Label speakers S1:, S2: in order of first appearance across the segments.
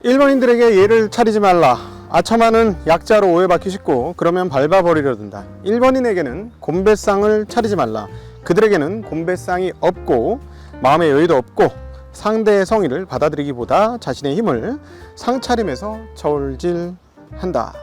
S1: 일본인들에게 예를 차리지 말라. 아첨하는 약자로 오해받기 쉽고 그러면 밟아버리려 든다. 일본인에게는 곤배상을 차리지 말라. 그들에게는 곤배상이 없고 마음의 여유도 없고 상대의 성의를 받아들이기보다 자신의 힘을 상차림에서 저울질한다.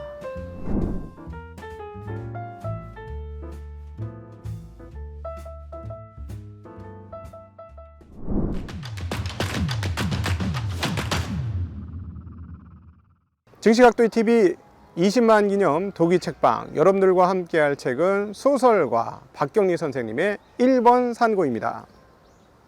S1: 증시각도이TV 20만 기념 독일 책방, 여러분들과 함께 할 책은 소설가 박경리 선생님의 1번 산고입니다.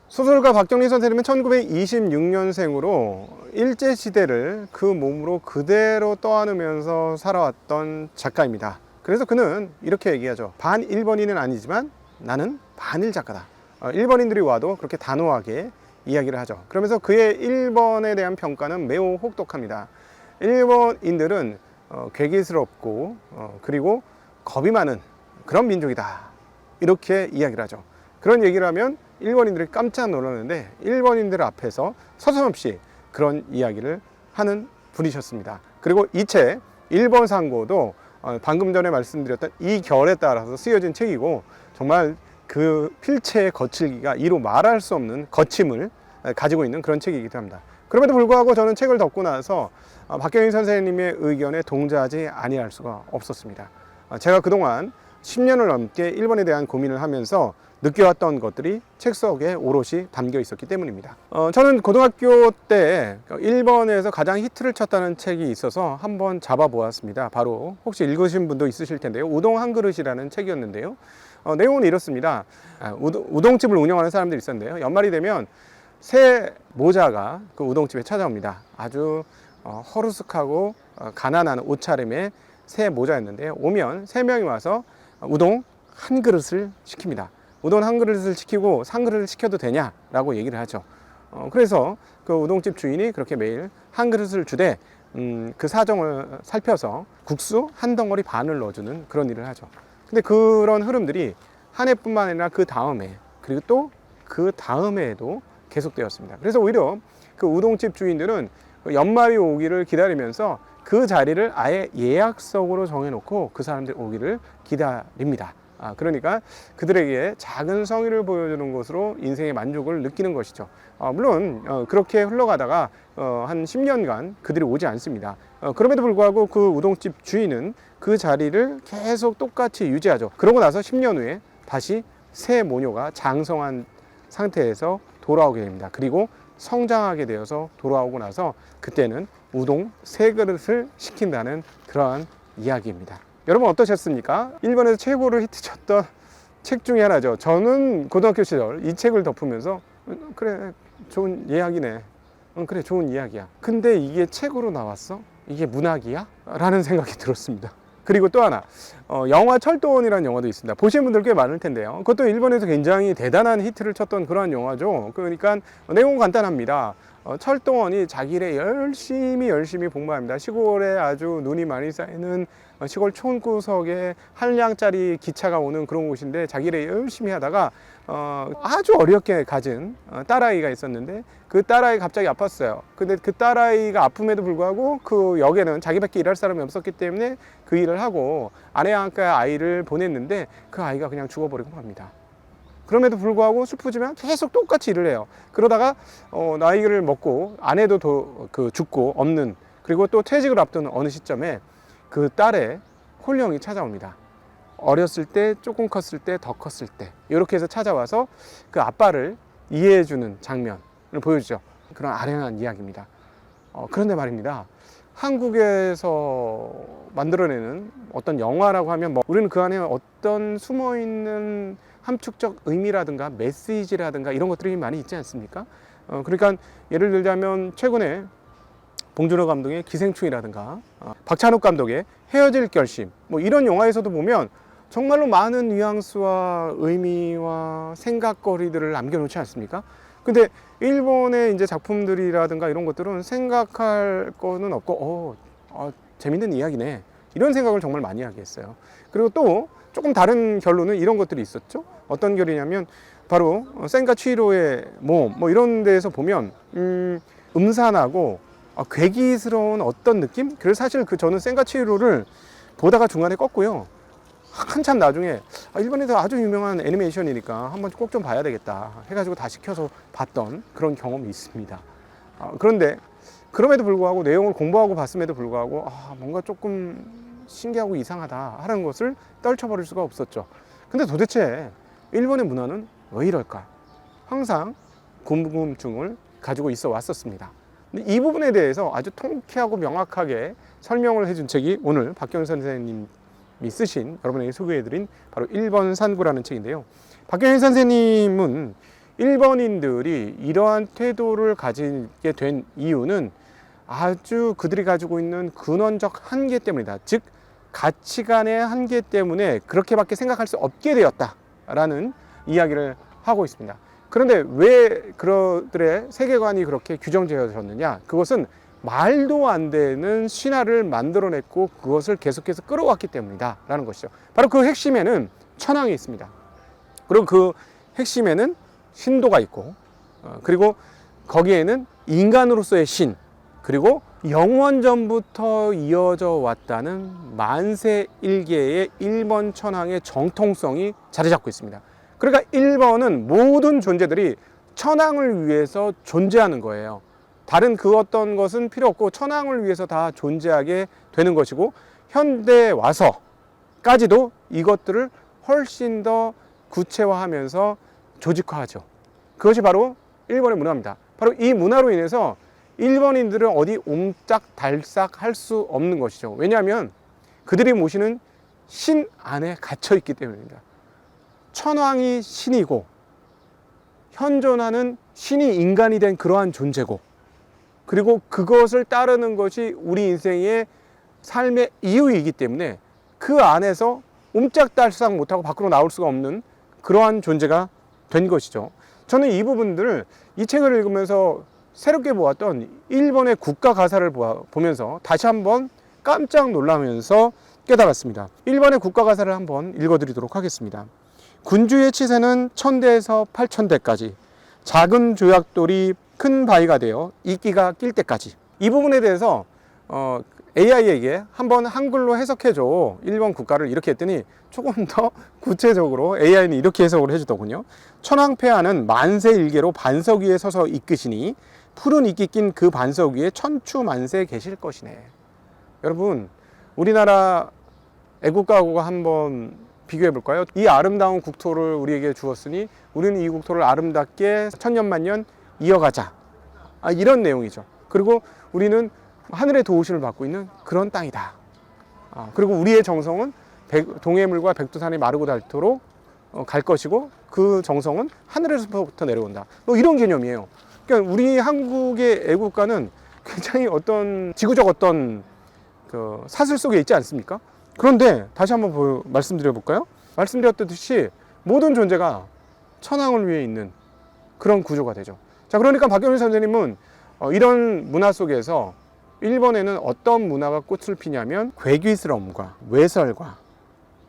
S1: 소설가 박경리 선생님은 1926년생으로 일제시대를 그 몸으로 그대로 떠안으면서 살아왔던 작가입니다. 그래서 그는 이렇게 얘기하죠. 반 일본인은 아니지만 나는 반일 작가다. 일본인들이 와도 그렇게 단호하게 이야기를 하죠. 그러면서 그의 일본에 대한 평가는 매우 혹독합니다. 일본인들은 괴기스럽고 그리고 겁이 많은 그런 민족이다, 이렇게 이야기를 하죠. 그런 얘기를 하면 일본인들이 깜짝 놀랐는데 일본인들 앞에서 서슴없이 그런 이야기를 하는 분이셨습니다. 그리고 이 책 일본 상고도 방금 전에 말씀드렸던 이 결에 따라서 쓰여진 책이고, 정말 그 필체의 거칠기가 이루 말할 수 없는 거침을 가지고 있는 그런 책이기도 합니다. 그럼에도 불구하고 저는 책을 덮고 나서 박경리 선생님의 의견에 동조하지 아니할 수가 없었습니다. 제가 그동안 10년을 넘게 일본에 대한 고민을 하면서 느껴왔던 것들이 책 속에 오롯이 담겨 있었기 때문입니다. 저는 고등학교 때 일본에서 가장 히트를 쳤다는 책이 있어서 한번 잡아보았습니다. 바로 혹시 읽으신 분도 있으실 텐데요. 우동 한 그릇이라는 책이었는데요. 내용은 이렇습니다. 우동집을 운영하는 사람들이 있었는데요. 연말이 되면 새 모자가 그 우동집에 찾아옵니다. 아주 허루숙하고 가난한 옷차림의 새 모자였는데, 오면 3명이 와서 우동 한 그릇을 시킵니다. 우동 한 그릇을 시키고 3그릇을 시켜도 되냐라고 얘기를 하죠. 그래서 그 우동집 주인이 그렇게 매일 한 그릇을 주되 그 사정을 살펴서 국수 한 덩어리 반을 넣어주는 그런 일을 하죠. 근데 그런 흐름들이 한 해뿐만 아니라 그 다음에, 그리고 또 그 다음에도 계속되었습니다. 그래서 오히려 그 우동집 주인들은 연말이 오기를 기다리면서 그 자리를 아예 예약석으로 정해놓고 그 사람들 오기를 기다립니다. 그러니까 그들에게 작은 성의를 보여주는 것으로 인생의 만족을 느끼는 것이죠. 물론 그렇게 흘러가다가 한 10년간 그들이 오지 않습니다. 그럼에도 불구하고 그 우동집 주인은 그 자리를 계속 똑같이 유지하죠. 그러고 나서 10년 후에 다시 새 모녀가 장성한 상태에서 돌아오게 됩니다. 그리고 성장하게 되어서 돌아오고 나서 그때는 우동 3그릇을 시킨다는 그러한 이야기입니다. 여러분 어떠셨습니까? 일본에서 최고로 히트쳤던 책 중에 하나죠. 저는 고등학교 시절 이 책을 덮으면서 그래, 좋은 이야기네, 그래, 좋은 이야기야. 근데 이게 책으로 나왔어? 이게 문학이야? 라는 생각이 들었습니다. 그리고 또 하나, 영화 철도원이라는 영화도 있습니다. 보신 분들 꽤 많을 텐데요. 그것도 일본에서 굉장히 대단한 히트를 쳤던 그러한 영화죠. 그러니까 내용은 간단합니다. 철도원이 자기 일에 열심히 복무합니다. 시골에 아주 눈이 많이 쌓이는 시골 촌구석에 한 량짜리 기차가 오는 그런 곳인데, 자기 일에 열심히 하다가 아주 어렵게 가진 딸아이가 있었는데, 그 딸아이가 갑자기 아팠어요. 근데 그 딸아이가 아픔에도 불구하고 그 역에는 자기밖에 일할 사람이 없었기 때문에 그 일을 하고 아내와 함께 아이를 보냈는데 그 아이가 그냥 죽어버리고 맙니다. 그럼에도 불구하고 슬프지만 계속 똑같이 일을 해요. 그러다가 나이를 먹고 아내도 죽고 없는, 그리고 또 퇴직을 앞두는 어느 시점에 그 딸의 혼령이 찾아옵니다. 어렸을 때, 조금 컸을 때, 더 컸을 때, 이렇게 해서 찾아와서 그 아빠를 이해해주는 장면을 보여주죠. 그런 아련한 이야기입니다. 그런데 말입니다, 한국에서 만들어내는 어떤 영화라고 하면 우리는 그 안에 어떤 숨어있는 함축적 의미라든가 메시지라든가 이런 것들이 많이 있지 않습니까? 그러니까 예를 들자면 최근에 봉준호 감독의 기생충이라든가 박찬욱 감독의 헤어질 결심, 이런 영화에서도 보면 정말로 많은 뉘앙스와 의미와 생각거리들을 남겨놓지 않습니까? 근데 일본의 이제 작품들이라든가 이런 것들은 생각할 거는 없고 재밌는 이야기네, 이런 생각을 정말 많이 하게 했어요. 그리고 또 조금 다른 결론은 이런 것들이 있었죠. 어떤 결이냐면 바로 센과 치히로의 모험 이런 데에서 보면 음산하고 괴기스러운 어떤 느낌? 그래서 사실 저는 센가치히로를 보다가 중간에 껐고요. 한참 나중에 일본에서 아주 유명한 애니메이션이니까 한번 꼭 좀 봐야 되겠다 해가지고 다시 켜서 봤던 그런 경험이 있습니다. 그런데 그럼에도 불구하고 내용을 공부하고 봤음에도 불구하고 뭔가 조금 신기하고 이상하다 하는 것을 떨쳐버릴 수가 없었죠. 근데 도대체 일본의 문화는 왜 이럴까? 항상 궁금증을 가지고 있어 왔었습니다. 근데 이 부분에 대해서 아주 통쾌하고 명확하게 설명을 해준 책이 오늘 박경윤 선생님이 쓰신, 여러분에게 소개해드린 바로 일본 산구라는 책인데요. 박경윤 선생님은 일본인들이 이러한 태도를 가지게 된 이유는 아주 그들이 가지고 있는 근원적 한계 때문이다. 즉 가치관의 한계 때문에 그렇게밖에 생각할 수 없게 되었다라는 이야기를 하고 있습니다. 그런데 왜 그들의 세계관이 그렇게 규정되어졌느냐? 그것은 말도 안 되는 신화를 만들어냈고 그것을 계속해서 끌어왔기 때문이다 라는 것이죠. 바로 그 핵심에는 천황이 있습니다. 그리고 그 핵심에는 신도가 있고, 그리고 거기에는 인간으로서의 신, 그리고 영원전부터 이어져 왔다는 만세일계의 일본 천황의 정통성이 자리 잡고 있습니다. 그러니까 일본은 모든 존재들이 천황을 위해서 존재하는 거예요. 다른 그 어떤 것은 필요 없고 천황을 위해서 다 존재하게 되는 것이고, 현대에 와서까지도 이것들을 훨씬 더 구체화하면서 조직화하죠. 그것이 바로 일본의 문화입니다. 바로 이 문화로 인해서 일본인들은 어디 옴짝달싹 할 수 없는 것이죠. 왜냐하면 그들이 모시는 신 안에 갇혀 있기 때문입니다. 천황이 신이고 현존하는 신이 인간이 된 그러한 존재고, 그리고 그것을 따르는 것이 우리 인생의 삶의 이유이기 때문에 그 안에서 옴짝달싹 못하고 밖으로 나올 수가 없는 그러한 존재가 된 것이죠. 저는 이 부분들을 이 책을 읽으면서 새롭게 보았던 일본의 국가 가사를 보면서 다시 한번 깜짝 놀라면서 깨달았습니다. 일본의 국가 가사를 한번 읽어드리도록 하겠습니다. 군주의 치세는 1000대에서 8000대까지, 작은 조약돌이 큰 바위가 되어 이끼가 낄 때까지. 이 부분에 대해서 AI에게 한번 한글로 해석해줘, 일본 국가를, 이렇게 했더니 조금 더 구체적으로 AI는 이렇게 해석을 해주더군요. 천황폐하는 만세일계로 반석 위에 서서 이끄시니 푸른 이끼 낀 그 반석 위에 천추만세 계실 것이네. 여러분, 우리나라 애국가하고 한번 비교해 볼까요? 이 아름다운 국토를 우리에게 주었으니 우리는 이 국토를 아름답게 천년만년 이어가자, 이런 내용이죠. 그리고 우리는 하늘의 도우심을 받고 있는 그런 땅이다. 그리고 우리의 정성은 동해물과 백두산이 마르고 닳도록 갈 것이고, 그 정성은 하늘에서부터 내려온다. 뭐 이런 개념이에요. 그러니까 우리 한국의 애국가는 굉장히 어떤 지구적 어떤 그 사슬 속에 있지 않습니까? 그런데 다시 한번 말씀드려 볼까요? 말씀드렸듯이 모든 존재가 천황을 위해 있는 그런 구조가 되죠. 자, 그러니까 박경윤 선생님은 이런 문화 속에서 일본에는 어떤 문화가 꽃을 피냐면 괴기스러움과 외설과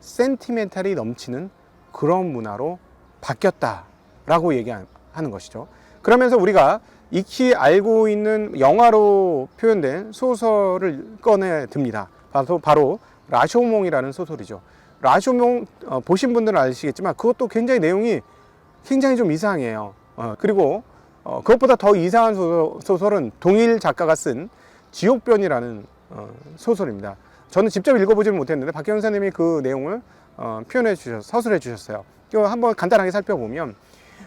S1: 센티멘탈이 넘치는 그런 문화로 바뀌었다라고 얘기하는 것이죠. 그러면서 우리가 익히 알고 있는 영화로 표현된 소설을 꺼내 듭니다. 바로 라쇼몽이라는 소설이죠. 라쇼몽 보신 분들은 아시겠지만 그것도 굉장히 내용이 굉장히 좀 이상해요. 그리고 그것보다 더 이상한 소설은 동일 작가가 쓴 지옥변이라는 소설입니다. 저는 직접 읽어보지는 못했는데 박경윤 선생님이 그 내용을 서술해 주셨어요. 한번 간단하게 살펴보면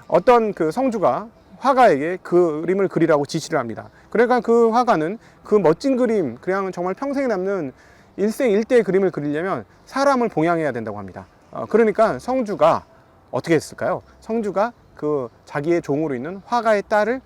S1: 어떤 그 성주가 화가에게 그림을 그리라고 지시를 합니다. 그러니까 그 화가는 그 멋진 그림, 그냥 정말 평생에 남는 일생일대의 그림을 그리려면 사람을 봉양해야 된다고 합니다. 그러니까 성주가 어떻게 했을까요? 성주가 그 자기의 종으로 있는 화가의 딸을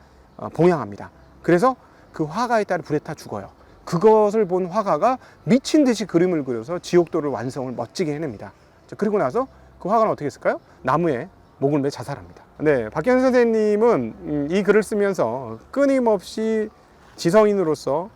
S1: 봉양합니다. 그래서 그 화가의 딸이 불에 타 죽어요. 그것을 본 화가가 미친 듯이 그림을 그려서 지옥도를 완성을 멋지게 해냅니다. 그리고 나서 그 화가는 어떻게 했을까요? 나무에 목을 매 자살합니다. 네, 박경윤 선생님은 이 글을 쓰면서 끊임없이 지성인으로서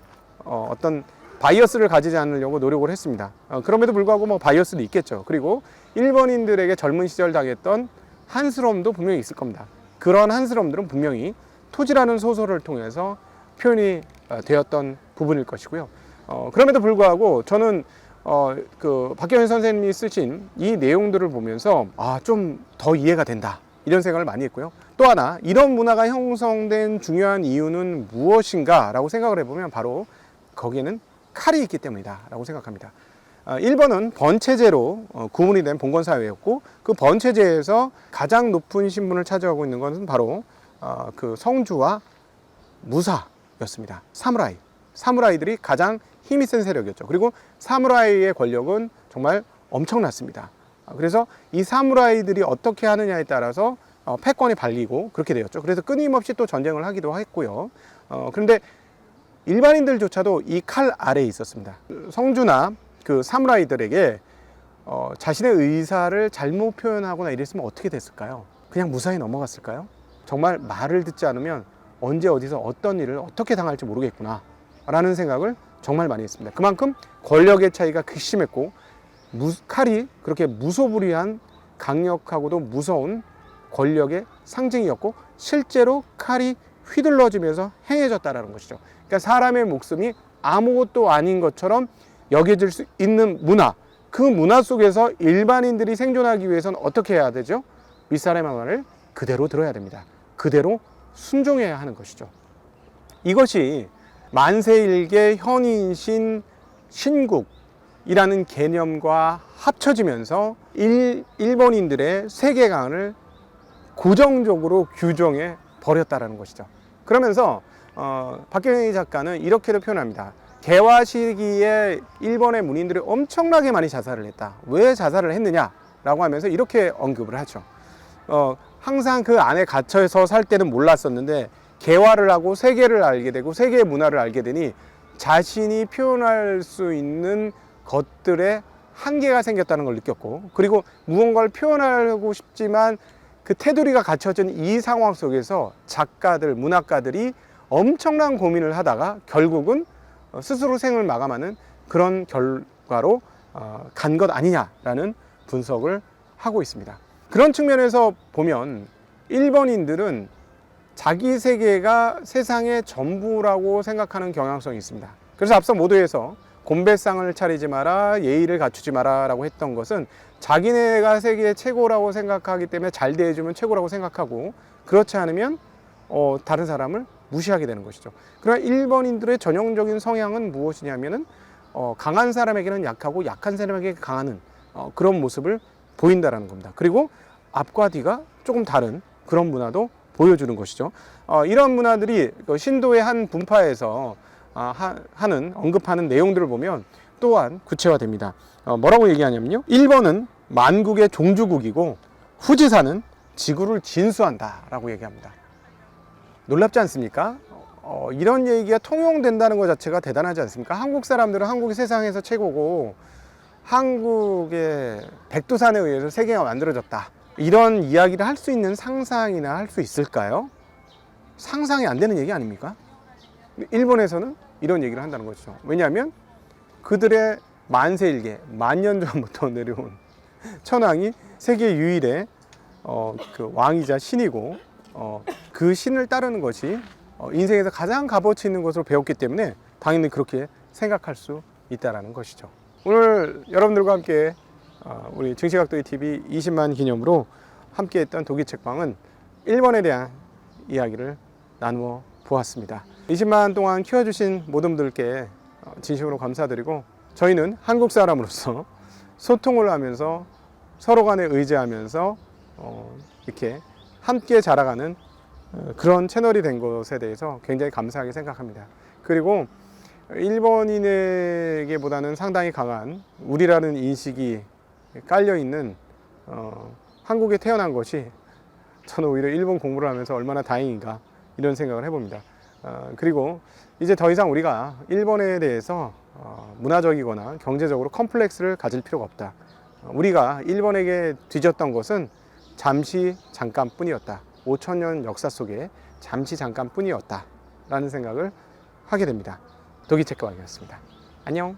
S1: 어떤 바이어스를 가지지 않으려고 노력을 했습니다. 그럼에도 불구하고 뭐 바이어스도 있겠죠. 그리고 일본인들에게 젊은 시절 당했던 한스러움도 분명히 있을 겁니다. 그런 한스러움들은 분명히 토지라는 소설을 통해서 표현이 되었던 부분일 것이고요. 그럼에도 불구하고 저는 박경현 선생님이 쓰신 이 내용들을 보면서 좀 더 이해가 된다, 이런 생각을 많이 했고요. 또 하나, 이런 문화가 형성된 중요한 이유는 무엇인가 라고 생각을 해보면 바로 거기에는 칼이 있기 때문이다 라고 생각합니다. 일본은 번체제로 구분이 된 봉건사회였고, 그 번체제에서 가장 높은 신분을 차지하고 있는 것은 바로 그 성주와 무사였습니다. 사무라이들이 가장 힘이 센 세력이었죠. 그리고 사무라이의 권력은 정말 엄청났습니다. 그래서 이 사무라이들이 어떻게 하느냐에 따라서 패권이 발리고 그렇게 되었죠. 그래서 끊임없이 또 전쟁을 하기도 했고요. 그런데 일반인들조차도 이 칼 아래에 있었습니다. 성주나 그 사무라이들에게 자신의 의사를 잘못 표현하거나 이랬으면 어떻게 됐을까요? 그냥 무사히 넘어갔을까요? 정말 말을 듣지 않으면 언제 어디서 어떤 일을 어떻게 당할지 모르겠구나 라는 생각을 정말 많이 했습니다. 그만큼 권력의 차이가 극심했고, 칼이 그렇게 무소불위한 강력하고도 무서운 권력의 상징이었고, 실제로 칼이 휘둘러지면서 행해졌다는 것이죠. 그러니까 사람의 목숨이 아무것도 아닌 것처럼 여겨질 수 있는 문화, 그 문화 속에서 일반인들이 생존하기 위해서는 어떻게 해야 되죠? 윗사람의 말을 그대로 들어야 됩니다. 그대로 순종해야 하는 것이죠. 이것이 만세일계 현인신 신국이라는 개념과 합쳐지면서 일본인들의 세계관을 고정적으로 규정해 버렸다는 것이죠. 그러면서 박경희 작가는 이렇게도 표현합니다. 개화 시기에 일본의 문인들이 엄청나게 많이 자살을 했다. 왜 자살을 했느냐라고 하면서 이렇게 언급을 하죠. 항상 그 안에 갇혀서 살 때는 몰랐었는데 개화를 하고 세계를 알게 되고 세계의 문화를 알게 되니 자신이 표현할 수 있는 것들의 한계가 생겼다는 걸 느꼈고, 그리고 무언가를 표현하고 싶지만 그 테두리가 갖춰진 이 상황 속에서 작가들, 문학가들이 엄청난 고민을 하다가 결국은 스스로 생을 마감하는 그런 결과로 간 것 아니냐라는 분석을 하고 있습니다. 그런 측면에서 보면 일본인들은 자기 세계가 세상의 전부라고 생각하는 경향성이 있습니다. 그래서 앞서 모두에서 곤배상을 차리지 마라, 예의를 갖추지 마라 라고 했던 것은 자기네가 세계의 최고라고 생각하기 때문에 잘 대해주면 최고라고 생각하고, 그렇지 않으면 다른 사람을 무시하게 되는 것이죠. 그러나 일본인들의 전형적인 성향은 무엇이냐면은 강한 사람에게는 약하고 약한 사람에게 강하는 그런 모습을 보인다라는 겁니다. 그리고 앞과 뒤가 조금 다른 그런 문화도 보여주는 것이죠. 이런 문화들이 신도의 한 분파에서 언급하는 내용들을 보면 또한 구체화됩니다. 뭐라고 얘기하냐면요, 일본은 만국의 종주국이고 후지산은 지구를 진수한다 라고 얘기합니다. 놀랍지 않습니까? 이런 얘기가 통용된다는 것 자체가 대단하지 않습니까? 한국 사람들은 한국이 세상에서 최고고 한국의 백두산에 의해서 세계가 만들어졌다, 이런 이야기를 할 수 있는 상상이나 할 수 있을까요? 상상이 안 되는 얘기 아닙니까? 일본에서는 이런 얘기를 한다는 것이죠. 왜냐하면 그들의 만세일계, 만년 전부터 내려온 천황이 세계 유일의 그 왕이자 신이고, 그 신을 따르는 것이 인생에서 가장 값어치 있는 것으로 배웠기 때문에 당연히 그렇게 생각할 수 있다는 것이죠. 오늘 여러분들과 함께 우리 증시각도기 TV 20만 기념으로 함께 했던 독일책방은 일본에 대한 이야기를 나누어 보았습니다. 20만 동안 키워주신 모든 분들께 진심으로 감사드리고, 저희는 한국 사람으로서 소통을 하면서 서로 간에 의지하면서 이렇게 함께 자라가는 그런 채널이 된 것에 대해서 굉장히 감사하게 생각합니다. 그리고 일본인에게보다는 상당히 강한 우리라는 인식이 깔려있는 한국에 태어난 것이 저는 오히려 일본 공부를 하면서 얼마나 다행인가, 이런 생각을 해봅니다. 그리고 이제 더 이상 우리가 일본에 대해서 문화적이거나 경제적으로 컴플렉스를 가질 필요가 없다. 우리가 일본에게 뒤졌던 것은 잠시 잠깐뿐이었다. 5,000년 역사 속에 잠시 잠깐뿐이었다 라는 생각을 하게 됩니다. 독일책방이었습니다. 안녕.